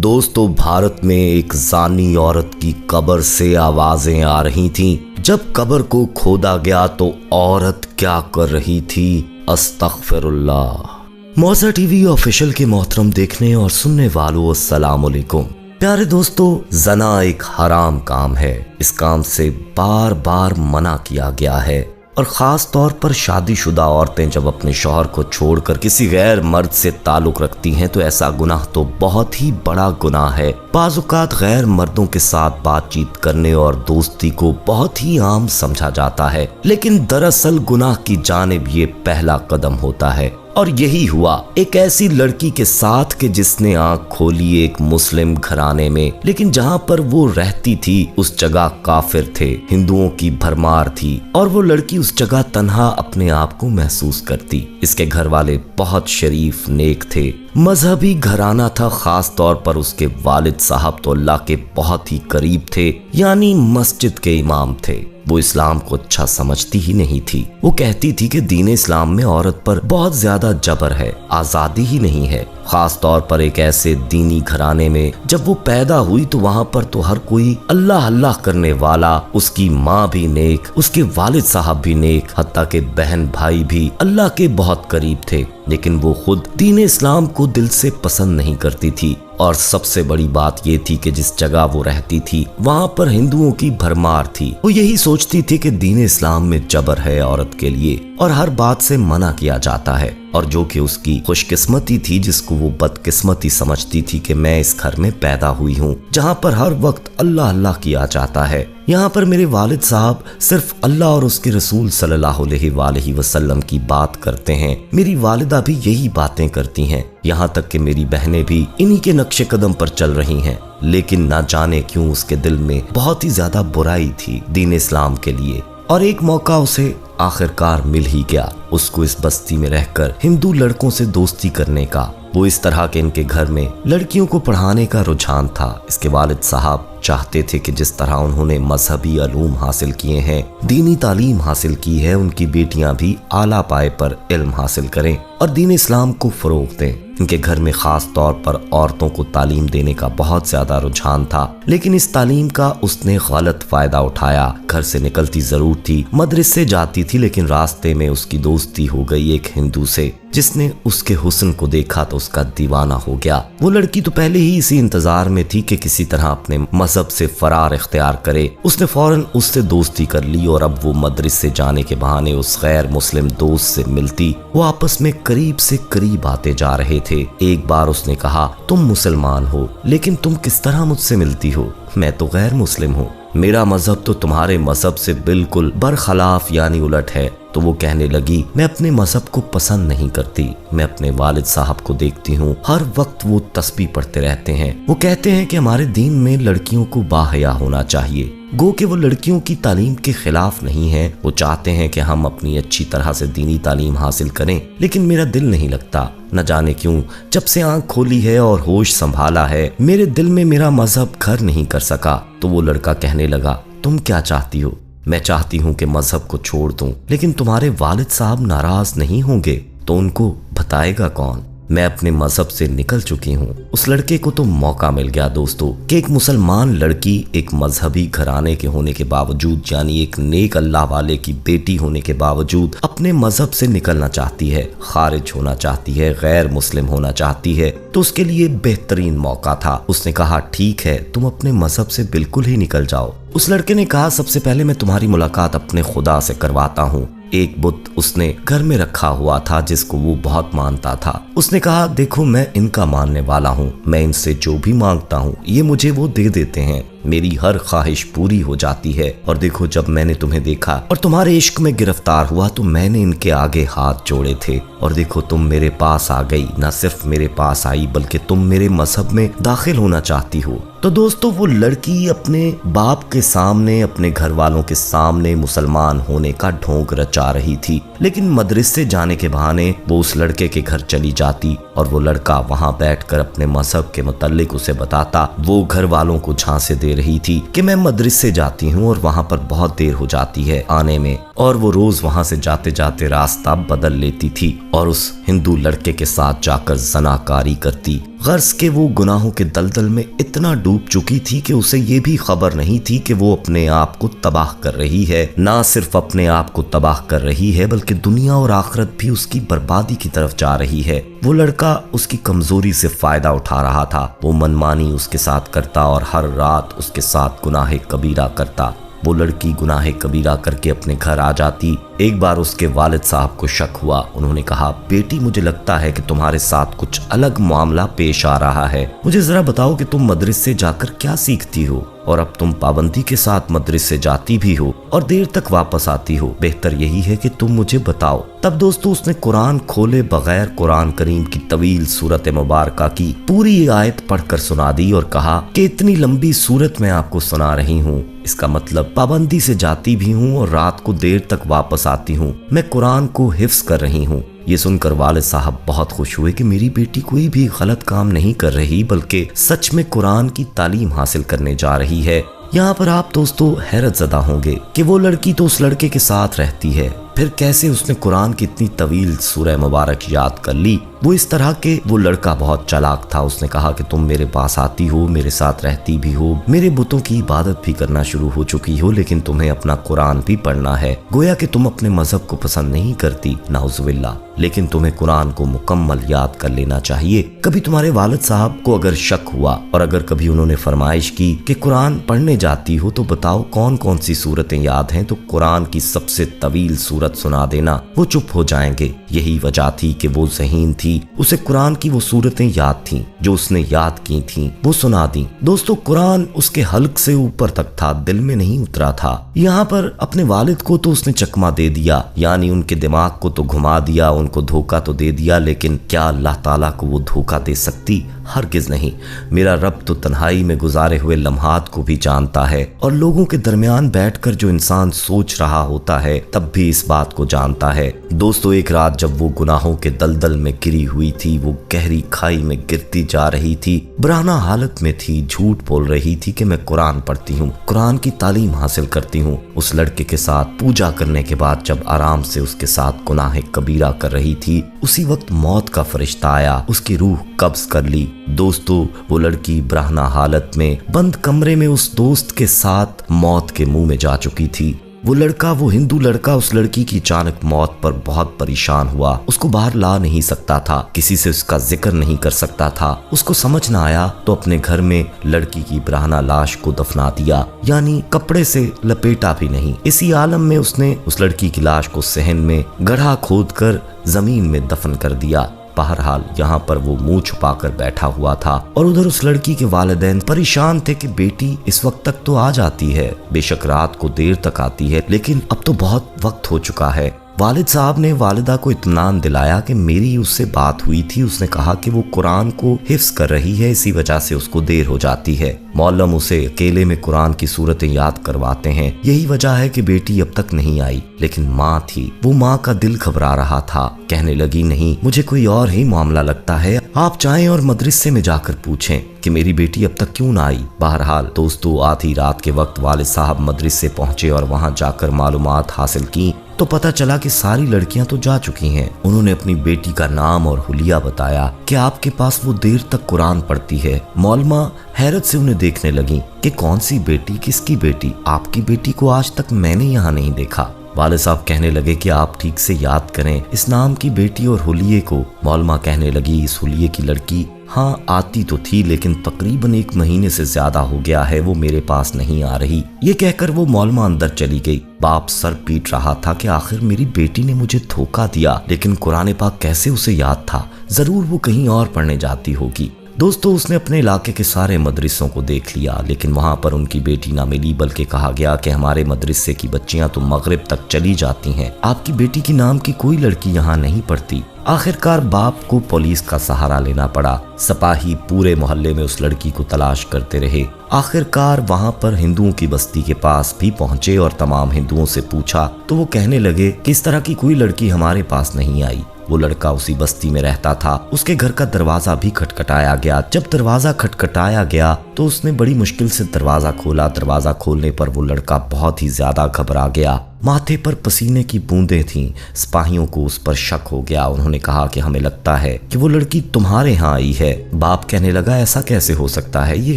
दोस्तों, भारत में एक जानी औरत की कब्र से आवाजें आ रही थीं। जब कब्र को खोदा गया तो औरत क्या कर रही थी? अस्तगफिरुल्लाह। मौजा टीवी ऑफिशियल के मोहतरम देखने और सुनने वालों, अस्सलाम वालेकुम। प्यारे दोस्तों, जना एक हराम काम है। इस काम से बार बार मना किया गया है और ख़ास तौर पर शादीशुदा औरतें जब अपने शौहर को छोड़कर किसी गैर मर्द से ताल्लुक़ रखती हैं तो ऐसा गुनाह तो बहुत ही बड़ा गुनाह है। बाज़-औक़ात गैर मर्दों के साथ बातचीत करने और दोस्ती को बहुत ही आम समझा जाता है, लेकिन दरअसल गुनाह की जानिब ये पहला कदम होता है। और यही हुआ एक ऐसी लड़की के साथ कि जिसने आंख खोली एक मुस्लिम घराने में, लेकिन जहां पर वो रहती थी उस जगह काफिर थे, हिंदुओं की भरमार थी और वो लड़की उस जगह तन्हा अपने आप को महसूस करती। इसके घर वाले बहुत शरीफ नेक थे, मजहबी घराना था। खास तौर पर उसके वालिद साहब तो अल्लाह के बहुत ही करीब थे, यानी मस्जिद के इमाम थे। वो इस्लाम को अच्छा समझती ही नहीं थी। वो कहती थी कि दीन इस्लाम में औरत पर बहुत ज्यादा जबर है, आजादी ही नहीं है। खास तौर पर एक ऐसे दीनी घराने में जब वो पैदा हुई तो वहाँ पर तो हर कोई अल्लाह अल्लाह करने वाला, उसकी माँ भी नेक, उसके वालिद साहब भी नेक, हत्ता के बहन भाई भी अल्लाह के बहुत करीब थे। लेकिन वो खुद दीन इस्लाम को दिल से पसंद नहीं करती थी। और सबसे बड़ी बात ये थी कि जिस जगह वो रहती थी वहाँ पर हिंदुओं की भरमार थी। वो यही सोचती थी कि दीन इस्लाम में जबर है औरत के लिए और हर बात से मना किया जाता है, और जो कि उसकी खुशकिस्मती थी, जिसको वो बदकिस्मती समझती थी कि मैं इस घर में पैदा हुई हूँ जहाँ पर हर वक्त अल्लाह अल्लाह किया जाता है। यहाँ पर मेरे वालिद साहब सिर्फ अल्लाह और उसके रसूल सल्लल्लाहु अलैहि वसल्लम की बात करते हैं। मेरी वालिदा भी यही बातें करती हैं, यहाँ तक कि मेरी बहनें भी इन्हीं के नक्शे कदम पर चल रही हैं। लेकिन ना जाने क्यों उसके दिल में बहुत ही ज्यादा बुराई थी दीन इस्लाम के लिए, और एक मौका उसे आखिरकार मिल ही गया। उसको इस बस्ती में रहकर हिंदू लड़कों से दोस्ती करने का। वो इस तरह के इनके घर में लड़कियों को पढ़ाने का रुझान था। इसके वालिद साहब चाहते थे कि जिस तरह उन्होंने मजहबी अलूम हासिल किए हैं, दीनी तालीम हासिल की है, उनकी बेटियां भी आला पाए पर इल्म हासिल करें और दीन इस्लाम को फरोग दें। इनके घर में खास तौर पर औरतों को तालीम देने का बहुत ज्यादा रुझान था, लेकिन इस तालीम का उसने गलत फायदा उठाया। घर से निकलती जरूर थी, मदरसे जाती थी, लेकिन रास्ते में उसकी दोस्ती हो गई एक हिंदू से, जिसने उसके हुस्न को देखा तो उसका दीवाना हो गया। वो लड़की तो पहले ही इसी इंतजार में थी कि किसी तरह अपने मजहब से फरार इख्तियार करे। उसने फौरन उससे दोस्ती कर ली और अब वो मदरसे जाने के बहाने उस गैर मुस्लिम दोस्त से मिलती। वो आपस में करीब से करीब आते जा रहे थे। एक बार उसने कहा, तुम मुसलमान हो, लेकिन तुम किस तरह मुझसे मिलती हो? मैं तो गैर मुस्लिम हूँ, मेरा मजहब तो तुम्हारे मजहब से बिल्कुल बरखलाफ यानी उलट है। तो वो कहने लगी, मैं अपने मजहब को पसंद नहीं करती। मैं अपने वालिद साहब को देखती हूँ, हर वक्त वो तस्बीह पढ़ते रहते हैं। वो कहते हैं कि हमारे दीन में लड़कियों को बाहया होना चाहिए। गो कि वो लड़कियों की तालीम के खिलाफ नहीं है। वो चाहते हैं कि हम अपनी अच्छी तरह से दीनी तालीम हासिल करें, लेकिन मेरा दिल नहीं लगता। न जाने क्यों जब से आंख खोली है और होश संभाला है, मेरे दिल में मेरा मजहब घर नहीं कर सका। तो वो लड़का कहने लगा, तुम क्या चाहती हो? मैं चाहती हूँ कि मजहब को छोड़ दूं, लेकिन तुम्हारे वालिद साहब नाराज नहीं होंगे तो उनको बताएगा कौन? मैं अपने मजहब से निकल चुकी हूँ। उस लड़के को तो मौका मिल गया दोस्तों कि एक मुसलमान लड़की एक मजहबी घराने के होने के बावजूद, यानी एक नेक अल्लाह वाले की बेटी होने के बावजूद अपने मजहब से निकलना चाहती है, खारिज होना चाहती है, गैर मुस्लिम होना चाहती है। तो उसके लिए बेहतरीन मौका था। उसने कहा, ठीक है, तुम अपने मजहब से बिल्कुल ही निकल जाओ। उस लड़के ने कहा, सबसे पहले मैं तुम्हारी मुलाकात अपने खुदा से करवाता हूँ। एक बुत उसने घर में रखा हुआ था जिसको वो बहुत मानता था। उसने कहा, देखो मैं इनका मानने वाला हूँ, मैं इनसे जो भी मांगता हूँ ये मुझे वो दे देते हैं, मेरी हर ख्वाहिश पूरी हो जाती है। और देखो, जब मैंने तुम्हें देखा और तुम्हारे इश्क में गिरफ्तार हुआ तो मैंने इनके आगे हाथ जोड़े थे, और देखो तुम मेरे पास आ गई। ना सिर्फ मेरे पास आई बल्कि तुम मेरे मजहब में दाखिल होना चाहती हो। तो दोस्तों, वो लड़की अपने बाप के सामने, अपने घर वालों के सामने मुसलमान होने का ढोंग रचा रही थी, लेकिन मदरसे जाने के बहाने वो उस लड़के के घर चली जाती और वो लड़का वहां बैठकर अपने मजहब के मुताल्लिक उसे बताता। वो घर वालों को झांसे दे रही थी कि मैं मदरसे जाती हूँ और वहां पर बहुत देर हो जाती है आने में, और वो रोज वहां से जाते जाते रास्ता बदल लेती थी और उस हिंदू लड़के के साथ जाकर जनाकारी करती। गर्ज के वो गुनाहों के दलदल में इतना डूब चुकी थी कि उसे ये भी खबर नहीं थी कि वो अपने आप को तबाह कर रही है। ना सिर्फ अपने आप को तबाह कर रही है बल्कि दुनिया और आखिरत भी उसकी बर्बादी की तरफ जा रही है। वो लड़का उसकी कमजोरी से फायदा उठा रहा था। वो मनमानी उसके साथ करता और हर रात उसके साथ गुनाह कबीरा करता। वो लड़की गुनाह कबीरा करके अपने घर आ जाती। एक बार उसके वालिद साहब को शक हुआ। उन्होंने कहा, बेटी मुझे लगता है कि तुम्हारे साथ कुछ अलग मामला पेश आ रहा है। मुझे जरा बताओ कि तुम मदरसे जाकर क्या सीखती हो और अब तुम पाबंदी के साथ मदरसे जाती भी हो और देर तक वापस आती हो। बेहतर यही है कि तुम मुझे बताओ। तब दोस्तों उसने कुरान खोले बगैर कुरान करीम की तवील सूरत मुबारका की पूरी आयत पढ़कर सुना दी और कहा कि इतनी लंबी सूरत मैं आपको सुना रही हूँ, इसका मतलब पाबंदी से जाती भी हूँ और रात को देर तक वापस आती हूँ। मैं कुरान को हिफ्ज कर रही हूँ। ये सुनकर वालिद साहब बहुत खुश हुए कि मेरी बेटी कोई भी गलत काम नहीं कर रही बल्कि सच में कुरान की तालीम हासिल करने जा रही है। यहाँ पर आप दोस्तों हैरत ज़दा होंगे कि वो लड़की तो उस लड़के के साथ रहती है, फिर कैसे उसने कुरान की इतनी तवील सूरह मुबारक याद कर ली। वो इस तरह के वो लड़का बहुत चालाक था। उसने कहा कि तुम मेरे पास आती हो, मेरे साथ रहती भी हो, मेरे बुतों की इबादत भी करना शुरू हो चुकी हो, लेकिन तुम्हें अपना कुरान भी पढ़ना है। गोया कि तुम अपने मजहब को पसंद नहीं करती, नाउजुबिल्लाह, लेकिन तुम्हें कुरान को मुकम्मल याद कर लेना चाहिए। कभी तुम्हारे वालिद साहब को अगर शक हुआ और अगर कभी उन्होंने फरमाइश की कि कुरान पढ़ने जाती हो तो बताओ कौन कौन सी सूरतें याद हैं, तो कुरान की सबसे तवील सूरत सुना देना। वो चुप हो जाएंगे। यही वजह थी कि वो ज़हीन थी। उसे कुरान की वो सूरतें याद थीं जो उसने याद की थीं, वो सुना दी। दोस्तों कुरान उसके हल्क से ऊपर तक था, दिल में नहीं उतरा था। यहाँ पर अपने वालिद को तो उसने चकमा दे दिया, यानी उनके दिमाग को तो घुमा दिया, उनको धोखा तो दे दिया, लेकिन क्या अल्लाह ताला को वो धोखा दे सकती? हरगिज नहीं। मेरा रब तो तन्हाई में गुजारे हुए लम्हात को भी जानता है और लोगों के दरमियान बैठकर जो इंसान सोच रहा होता है तब भी इस बात को जानता है। दोस्तों एक रात जब वो गुनाहों के दलदल में गिरी हुई थी, वो गहरी खाई में गिरती जा रही थी, बराना हालत में थी, झूठ बोल रही थी कि मैं कुरान पढ़ती हूँ, कुरान की तालीम हासिल करती हूँ। उस लड़के के साथ पूजा करने के बाद जब आराम से उसके साथ गुनाह कबीरा कर रही थी, उसी वक्त मौत का फरिश्ता आया, उसकी रूह कब्ज कर ली। दोस्तों वो लड़की बराना हालत में बंद कमरे में उस दोस्त के साथ मौत के मुंह में जा चुकी थी। वो लड़का, वो हिंदू लड़का उस लड़की की अचानक मौत पर बहुत परेशान हुआ। उसको बाहर ला नहीं सकता था, किसी से उसका जिक्र नहीं कर सकता था। उसको समझ ना आया तो अपने घर में लड़की की बराना लाश को दफना दिया, यानी कपड़े से लपेटा भी नहीं। इसी आलम में उसने उस लड़की की लाश को सहन में गड्ढा खोदकर जमीन में दफन कर दिया। बहरहाल यहाँ पर वो मुंह छुपाकर बैठा हुआ था और उधर उस लड़की के वालिदैन परेशान थे कि बेटी इस वक्त तक तो आ जाती है, बेशक रात को देर तक आती है, लेकिन अब तो बहुत वक्त हो चुका है। वालिद साहब ने वालिदा को इत्मीनान दिलाया कि मेरी उससे बात हुई थी, उसने कहा कि वो कुरान को हिफ्ज कर रही है, इसी वजह से उसको देर हो जाती है। मौलम उसे अकेले में कुरान की सूरतें याद करवाते हैं, यही वजह है कि बेटी अब तक नहीं आई। लेकिन माँ थी, वो माँ का दिल घबरा रहा था। कहने लगी, नहीं, मुझे कोई और ही मामला लगता है, आप जाएं और मदरसे में जाकर पूछें कि मेरी बेटी अब तक क्यों ना आई। बहरहाल दोस्तों आधी रात के वक्त वालिद साहब मदरसे पहुंचे और वहां जाकर मालूमात हासिल की तो पता चला कि सारी लड़कियां तो जा चुकी हैं। उन्होंने अपनी बेटी का नाम और हुलिया बताया कि आपके पास वो देर तक कुरान पढ़ती है। मौलमा हैरत से उन्हें देखने लगी कि कौन सी बेटी, किसकी बेटी? आपकी बेटी को आज तक मैंने यहाँ नहीं देखा। वालिद साहब कहने लगे कि आप ठीक से याद करें इस नाम की बेटी और हुलिये को। मौलमा कहने लगी, इस हुलिये की लड़की हाँ आती तो थी, लेकिन तकरीबन 1 महीने से ज्यादा हो गया है वो मेरे पास नहीं आ रही। ये कहकर वो मौलमा अंदर चली गई। बाप सर पीट रहा था कि आखिर मेरी बेटी ने मुझे धोखा दिया, लेकिन कुरान पाक कैसे उसे याद था? जरूर वो कहीं और पढ़ने जाती होगी। दोस्तों उसने अपने इलाके के सारे मदरसों को देख लिया, लेकिन वहां पर उनकी बेटी ना मिली, बल्कि कहा गया कि हमारे मदरसे की बच्चियां तो मगरिब तक चली जाती हैं, आपकी बेटी की नाम की कोई लड़की यहाँ नहीं पढ़ती। आखिरकार बाप को पुलिस का सहारा लेना पड़ा। सिपाही पूरे मोहल्ले में उस लड़की को तलाश करते रहे। आखिरकार वहां पर हिंदुओं की बस्ती के पास भी पहुंचे और तमाम हिंदुओं से पूछा तो वो कहने लगे कि इस तरह की कोई लड़की हमारे पास नहीं आई। वो लड़का उसी बस्ती में रहता था। उसके घर का दरवाजा भी खटखटाया गया। जब दरवाजा खटखटाया गया तो उसने बड़ी मुश्किल से दरवाजा खोला। दरवाजा खोलने पर वो लड़का बहुत ही ज्यादा घबरा गया। माथे पर पसीने की बूंदें थीं। सिपाहियों को उस पर शक हो गया। उन्होंने कहा कि हमें लगता है कि वो लड़की तुम्हारे यहाँ आई है। बाप कहने लगा, ऐसा कैसे हो सकता है, ये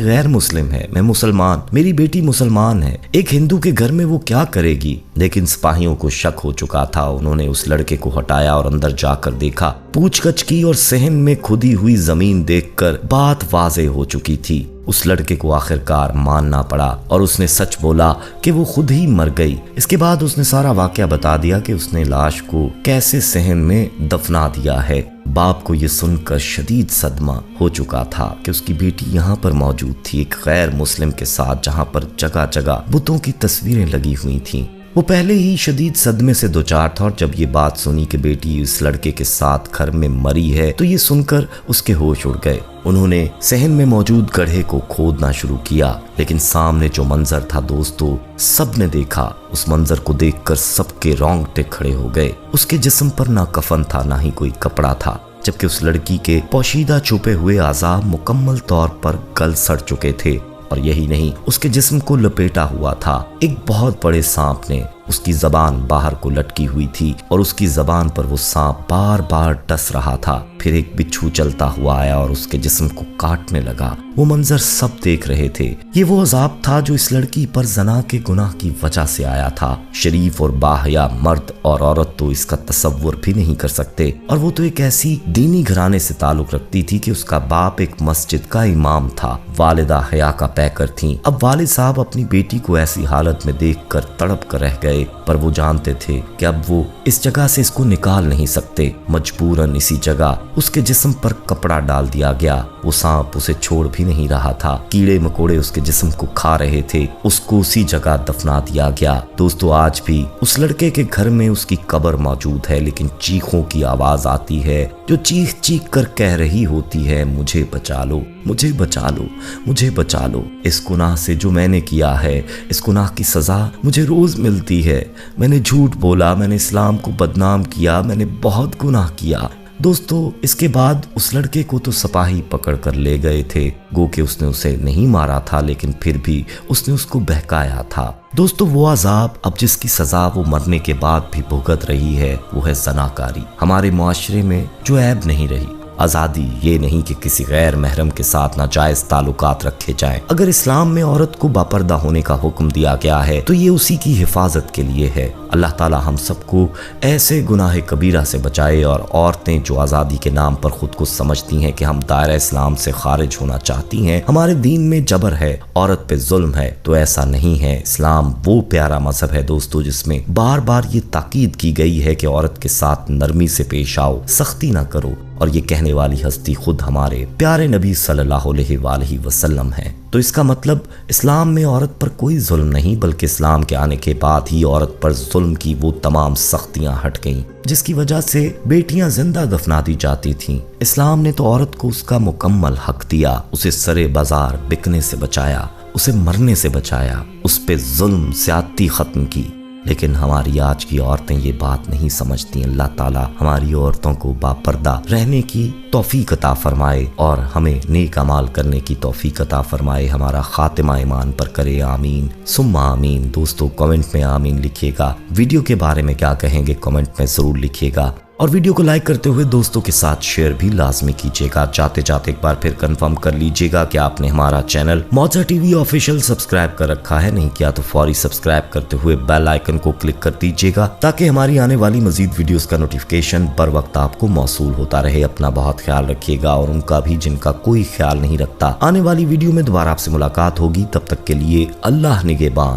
गैर मुस्लिम है, मैं मुसलमान, मेरी बेटी मुसलमान है, एक हिंदू के घर में वो क्या करेगी। लेकिन सिपाहियों को शक हो चुका था। उन्होंने उस लड़के को हटाया और अंदर जाकर देखा। पूछगछ की और सहन में खुदी हुई जमीन देखकर बात वाज़ेह हो चुकी थी। उस लड़के को आखिरकार मानना पड़ा और उसने सच बोला कि वो खुद ही मर गई। इसके बाद उसने सारा वाकया बता दिया कि उसने लाश को कैसे सहन में दफना दिया है। बाप को ये सुनकर शदीद सदमा हो चुका था कि उसकी बेटी यहाँ पर मौजूद थी, एक गैर मुस्लिम के साथ, जहाँ पर जगह जगह बुतों की तस्वीरें लगी हुई थीं। वो पहले ही शदीद सदमे से दो चार था और जब ये बात सुनी कि बेटी इस लड़के के साथ घर में मरी है तो ये सुनकर उसके होश उड़ गए। उन्होंने सहन में मौजूद गड्ढे को खोदना शुरू किया, लेकिन सामने जो मंजर था दोस्तों, सबने देखा। उस मंजर को देखकर सबके रोंगटे खड़े हो गए। उसके जिस्म पर ना कफन था, ना ही कोई कपड़ा था, जबकि उस लड़की के पोशीदा छुपे हुए आज़ा मुकम्मल तौर पर गल सड़ चुके थे। और यही नहीं, उसके जिस्म को लपेटा हुआ था एक बहुत बड़े सांप ने। उसकी जबान बाहर को लटकी हुई थी और उसकी जबान पर वो सांप बार बार डस रहा था। फिर एक बिच्छू चलता हुआ आया और उसके जिस्म को काटने लगा। वो मंजर सब देख रहे थे। ये वो अजाब था जो इस लड़की पर जना के गुनाह की वजह से आया था। शरीफ और बाहया मर्द और औरत तो इसका तसव्वुर भी नहीं कर सकते। और वो तो एक ऐसी दीनी घराने से ताल्लुक रखती थी कि उसका बाप एक मस्जिद का इमाम था, वालिदा हया का पैकर थी। अब वालिद साहब अपनी बेटी को ऐसी हालत में देखकर तड़प कर रह गए, पर वो जानते थे कि अब वो इस जगह से इसको निकाल नहीं सकते। मजबूरन इसी जगह उसके जिस्म पर कपड़ा डाल दिया गया। वो सांप उसे छोड़ भी नहीं रहा था। कीड़े मकोड़े उसके जिस्म को खा रहे थे। उसको उसी जगह दफना दिया गया। दोस्तों, आज भी उस लड़के के घर में उसकी कब्र मौजूद है, लेकिन चीखों की आवाज आती है जो चीख चीख कर कह रही होती है, मुझे बचा लो, मुझे बचा लो, मुझे बचा लो। इस गुनाह से जो मैंने किया है, इस गुनाह की सजा मुझे रोज मिलती है। मैंने झूठ बोला, मैंने इस्लाम को बदनाम किया, मैंने बहुत गुनाह किया। दोस्तों, इसके बाद उस लड़के को तो सिपाही पकड़ कर ले गए थे। गो के उसने उसे नहीं मारा था, लेकिन फिर भी उसने उसको बहकाया था। दोस्तों, वो अजाब अब जिसकी सजा वो मरने के बाद भी भुगत रही है, वो है ज़नाकारी। हमारे मुआशरे में जो ऐब नहीं रही। आज़ादी ये नहीं कि किसी गैर महरम के साथ नाजायज ताल्लुकात रखे जाएं। अगर इस्लाम में औरत को बापर्दा होने का हुक्म दिया गया है तो ये उसी की हिफाजत के लिए है। अल्लाह ताला हम सबको ऐसे गुनाह कबीरा से बचाए। और औरतें जो आज़ादी के नाम पर खुद को समझती हैं कि हम दायरा इस्लाम से खारिज होना चाहती हैं, हमारे दीन में जबर है, औरत पे जुल्म है, तो ऐसा नहीं है। इस्लाम वो प्यारा मजहब है दोस्तों जिसमें बार बार ये ताकीद की गई है कि औरत के साथ नरमी से पेश आओ, सख्ती ना करो। और ये कहने वाली हस्ती खुद हमारे प्यारे नबी सल्लल्लाहु अलैहि वसल्लम है। तो इसका मतलब इस्लाम में औरत पर कोई जुल्म नहीं, बल्कि इस्लाम के आने के बाद ही औरत पर जुल्म की वो तमाम सख्तियां हट गईं, जिसकी वजह से बेटियां जिंदा दफना दी जाती थीं। इस्लाम ने तो औरत को उसका मुकम्मल हक दिया, उसे सरे बाजार बिकने से बचाया, उसे मरने से बचाया, उस पे जुल्म ज्यादती खत्म की। लेकिन हमारी आज की औरतें ये बात नहीं समझती। अल्लाह ताला हमारी औरतों को बापर्दा रहने की तौफीक अता फरमाए और हमें नेक अमाल करने की तौफीक अता फरमाए। हमारा खातिमा ईमान पर करे, आमीन सुम्मा आमीन। दोस्तों, कमेंट में आमीन लिखिएगा। वीडियो के बारे में क्या कहेंगे कमेंट में ज़रूर लिखिएगा और वीडियो को लाइक करते हुए दोस्तों के साथ शेयर भी लाजमी कीजिएगा। जाते जाते एक बार फिर कंफर्म कर लीजिएगा कि आपने हमारा चैनल मौजा टीवी ऑफिशियल सब्सक्राइब कर रखा है। नहीं किया तो फौरी सब्सक्राइब करते हुए बेल आइकन को क्लिक कर दीजिएगा ताकि हमारी आने वाली मजीद वीडियोस का नोटिफिकेशन बर वक्त आपको मौसूल होता रहे। अपना बहुत ख्याल रखिएगा और उनका भी जिनका कोई ख्याल नहीं रखता। आने वाली वीडियो में दोबारा आपसे मुलाकात होगी। तब तक के लिए अल्लाह निगहबान।